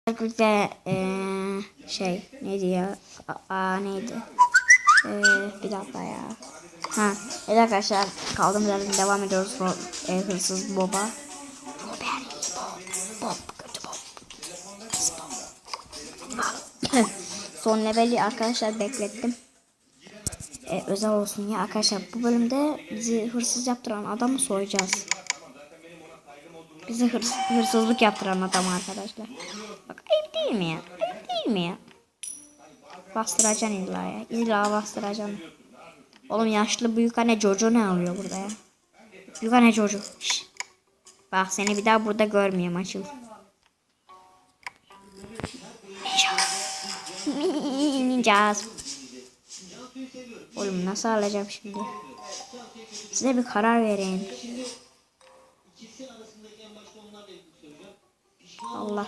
Özellikle neydi ya? Neydi? Bir dakika ya. Evet arkadaşlar kaldığımız yerden devam ediyoruz. Hırsız Bob'a. Bob, kötü Bob. Son leveli arkadaşlar beklettim. Özel olsun ya arkadaşlar. Bu bölümde bizi hırsız yaptıran adamı soyacağız. Bizi hırsızlık yaptıran adam arkadaşlar. Bak ayıp değil mi ya? Ayıp değil mi ya? Bastıracaksın illa ya. İlla bastıracaksın. Oğlum yaşlı büyük anne Jojo ne alıyor burada ya? Büyük anne Jojo. Şş. Bak seni bir daha burada görmeyeyim açıl. Ninja. Oğlum nasıl alacağım şimdi? Size bir karar vereyim. Allah.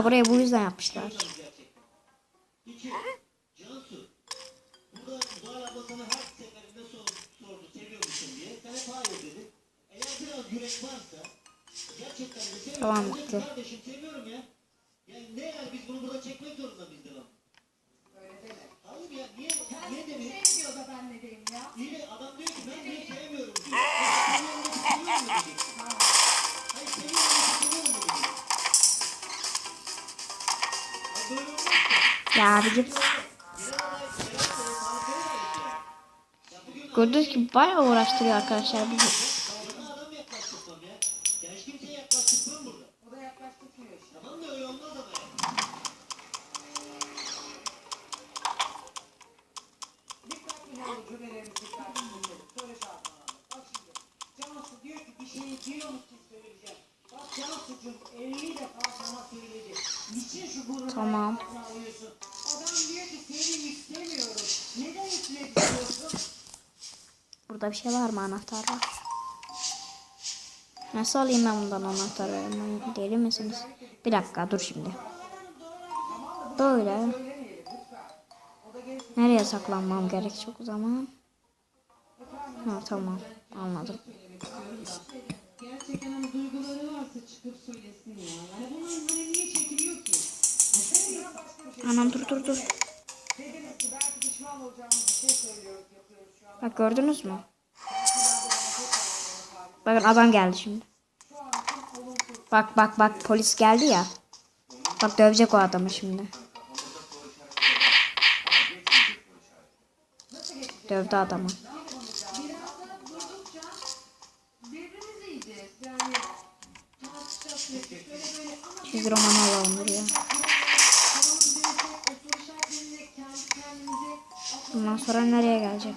Buraya bu yüzden yapmışlar. Tamam bitti. Ya bir git. Gördüğünüz gibi bayağı uğraştırıyor arkadaşlar bizi. Tamam. Burada bir şey var mı? Anahtar var. Nasıl alayım ben bundan anahtarı? Deli misiniz? Bir dakika dur şimdi. Böyle. Nereye saklanmam gerekecek o zaman? Tamam. Anladım. Gerçekten duyguları varsa çıkıp söylesin ya. Yani bunun niye çekiliyor ki? Anam dur. Bak gördünüz mü? Bakın adam geldi şimdi. Bak polis geldi ya. Bak dövecek o adamı şimdi. Dövdü adamı. Çizgi roman alalım buraya. Bundan sonra nereye gelecek?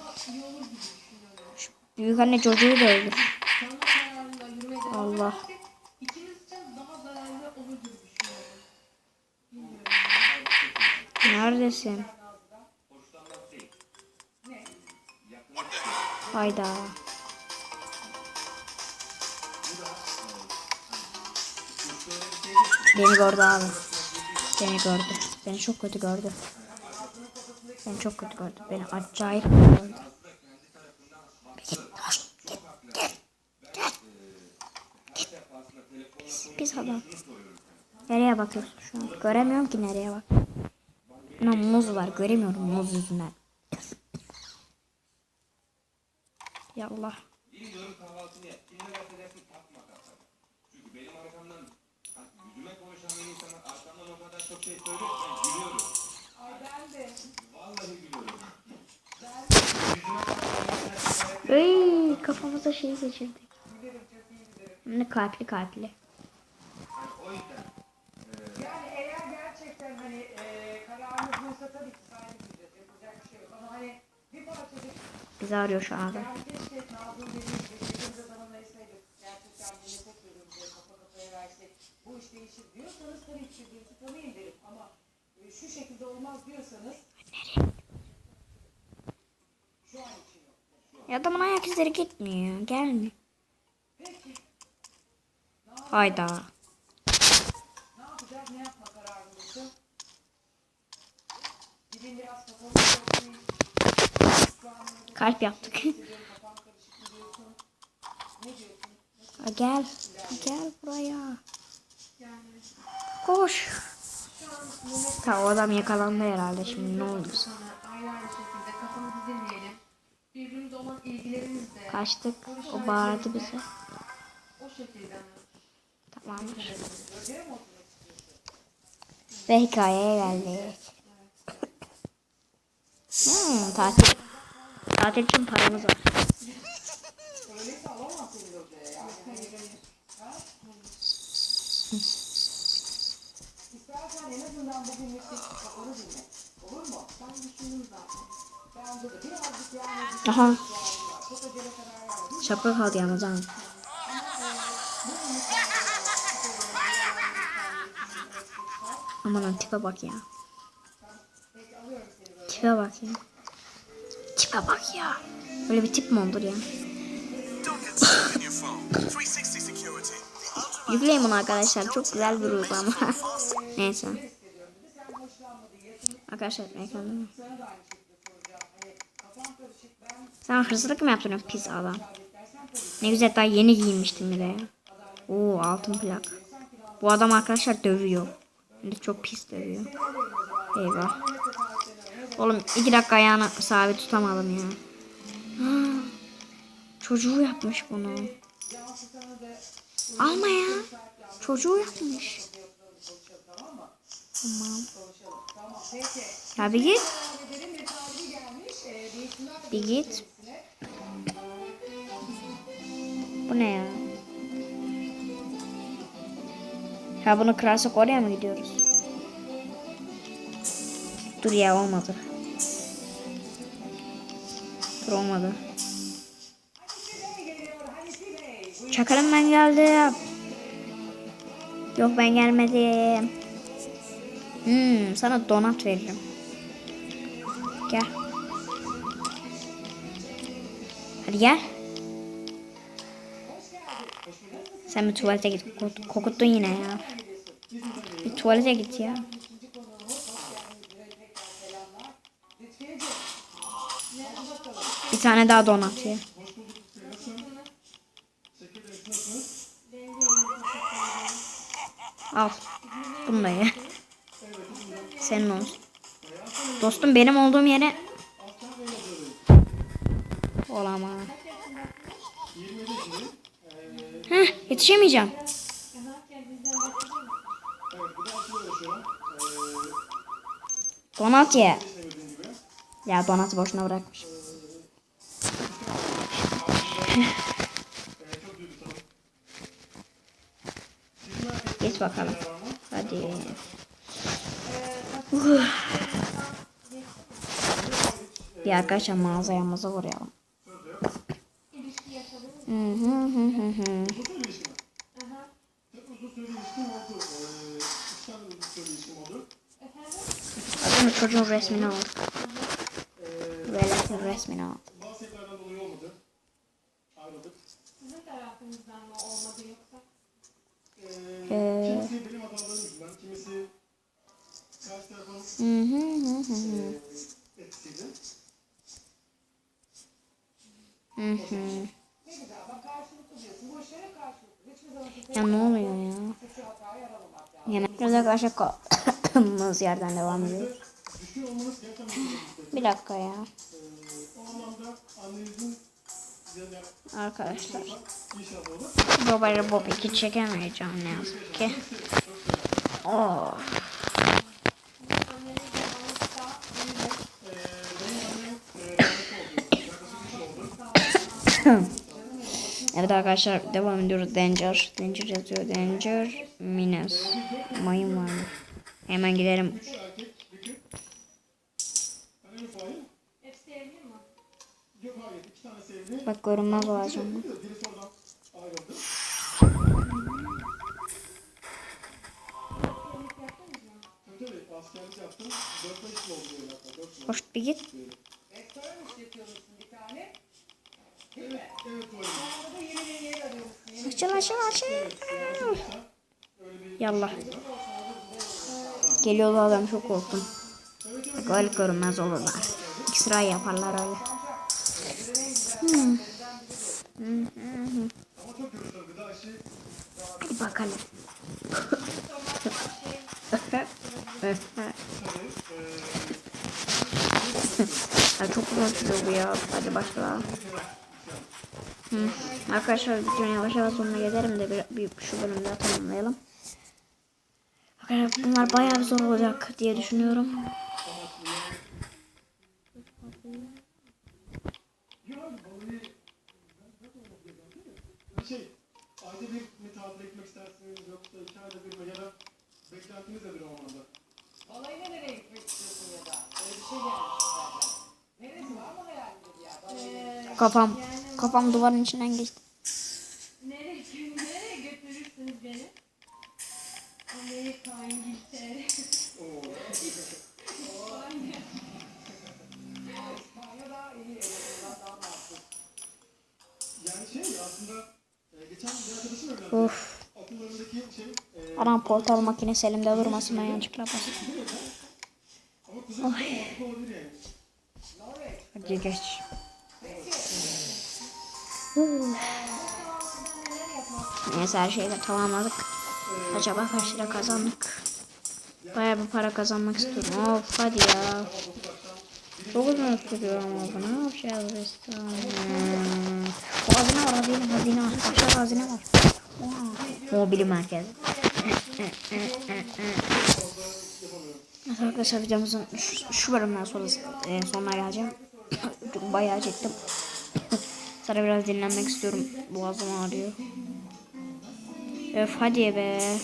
Şu büyük anne çocuğu da öldür. Allah. Neredesin? Hayda. Beni gördü abi. Beni gördü. Beni çok kötü gördü. Beni acayip gördü. Git. Pis adam. Nereye bakıyorsun şu an? Göremiyorum ki nereye bak. Muz var. Göremiyorum muz yüzünden. Ya Allah. Ey, kafamıza şey geçirdik. Ne kalpli. Yani eğer gerçekten kararınız buysa tabii ki saygı duyacağız. Yapacak bir şey yok. Ama bir parçacık bizi arıyor şu anda. Bu iş değişir diyorsanız tabii ki bir tanıyın derim. Ama şu şekilde olmaz diyorsanız şu an için yok. Ya adamın ayak izleri gitmiyor. Gelmiyor. Hayda. Ne yapacağız? Ne yapma kararımızı? Gidin biraz kalp yaptık. Gel. Gel buraya. Koş. Ta o adam yakalandı herhalde şimdi ne oldu? Kaçtık. O bağırdı bize. Tamamdır. Ve hikayeye geldik. Tatil. Tatil için paramız var. Aha. Şapka kaldı yalnız ha. Aman tipe bak ya. Tipe bak ya. Tipe bak ya. Böyle bir tip mi olur ya? Yükleyin bunu arkadaşlar. Çok güzel bir uygulama. Neyse. Arkadaşlar ekranda mı? Sen hırsızlık mı yaptın pis adam? Ne güzel daha yeni giyinmiştim bir de ya. Oo altın plak. Bu adam arkadaşlar dövüyor. Hem de çok pis dövüyor. Eyvah. Oğlum 2 dakika ayağını sabit tutamadım ya. Çocuğu yapmış bunu. Alma ya. Çocuğu yapmış. Tamam. Ya bir git. Bir git. Bu ne ya? Ha bunu kırarsak oraya mı gidiyoruz? Dur ya olmadı. Dur olmadı. Çakalım ben geldim. Yok ben gelmedim. Sana donat veririm. Gel. Hadi gel. Sen bir tuvalete git. Kokuttun yine ya. Bir tuvalete git ya. Bir tane daha donat ya. Al. Bunu da ye. Senin olsun. Dostum benim olduğum yere. Olamaz. Yetişemeyeceğim. Donat ye. Ya donatı boşuna bırakmış. Geç bakalım. Hadi. Bir arkadaşlar mağazayamıza uğrayalım. Adamın çocuğun resmini aldık. Veletin resmini aldık. Ya ne oluyor ya? Yine biraz arkadaşlar kaldığımız yerden devam ediyoruz. Bir dakika ya. Arkadaşlar. Babayla Bob 2 çekemeyeceğim ne yazık ki. Oh. Evet arkadaşlar devam ediyoruz. Danger yazıyor. Danger minus. Mayın var mı? Hemen gidelim. Bak görünmez olacağım. Hoş bir git. Açıl. Yallah. Geliyordu adam çok korktum. Böyle görünmez olurlar. İksira yaparlar öyle. bakalım. Ya çok uzun bu ya. Hadi başla. Arkadaşlar videonun yavaş yavaş sonuna gelirim de bir şu bölümde tamamlayalım. Arkadaşlar bunlar bayağı zor olacak diye düşünüyorum. Ayda bir mi tatile gitmek istersiniz yoksa 2 ayda bir mi ya da beklentiniz nedir o anlamda? Balayına nereye gitmek istiyorsun ya da? Öyle bir şey gelmiş zaten. Neresi var mı hayalinde bir yer? Kafam duvarın içinden geçti. Nereye götürürsünüz beni? Amerika, İngiltere. İspanya daha iyi, daha makul. Yani aslında geçen bir arkadaşım evlendi. Of. Okullarındaki Anam portal makinesi elimde durmasın ben yanlışlıkla bastım. ama kuzey mantıklı olabilir yani. Hadi geç. Neyse her şeyi de tamamladık. Acaba kaç lira kazandık? Bayağı bir para kazanmak istiyorum. Of hadi ya. Çok uzun sürüyor ama bu ne yapacağız biz? O hazine var, hazine var. Aşağıda hazine var. Mobil merkez. Evet arkadaşlar videomuzun şu bölümden sonuna geleceğim. Çünkü bayağı çektim. Sonra biraz dinlenmek istiyorum. Boğazım ağrıyor. Öf hadi be.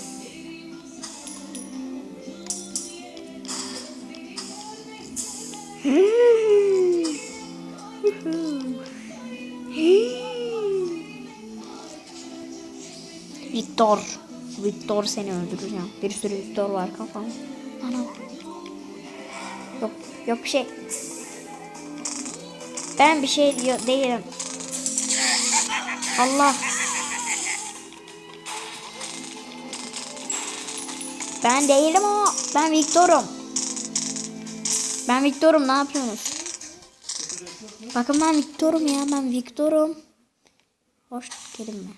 Victor seni öldüreceğim. Bir sürü Victor var kafamda. Anam. Yok bir şey. Ben bir şey değilim. Allah. Ben değilim o. Ben Victor'um. Ben Victor'um, ne yapıyorsunuz? Bakın ben Victor'um ya, ben Victor'um. Hoş kelime.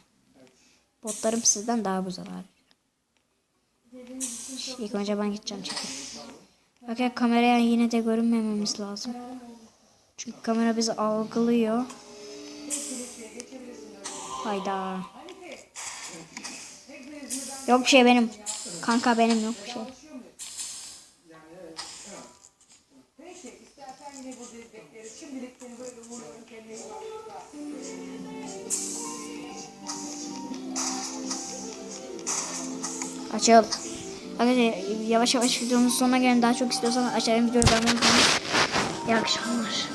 Botlarım sizden daha güzel abi. İlk önce ben gideceğim çekip. Bakın kameraya yine de görünmememiz lazım. Çünkü kamera bizi algılıyor. Hayda. Yok bir şey benim. Kanka benim yok bir şey. Açıl. Arkadaşlar yavaş yavaş videomuzun sonuna gelin. Daha çok istiyorsanız aşağıya videoyu beğenmeyi unutmayın. İyi akşamlar.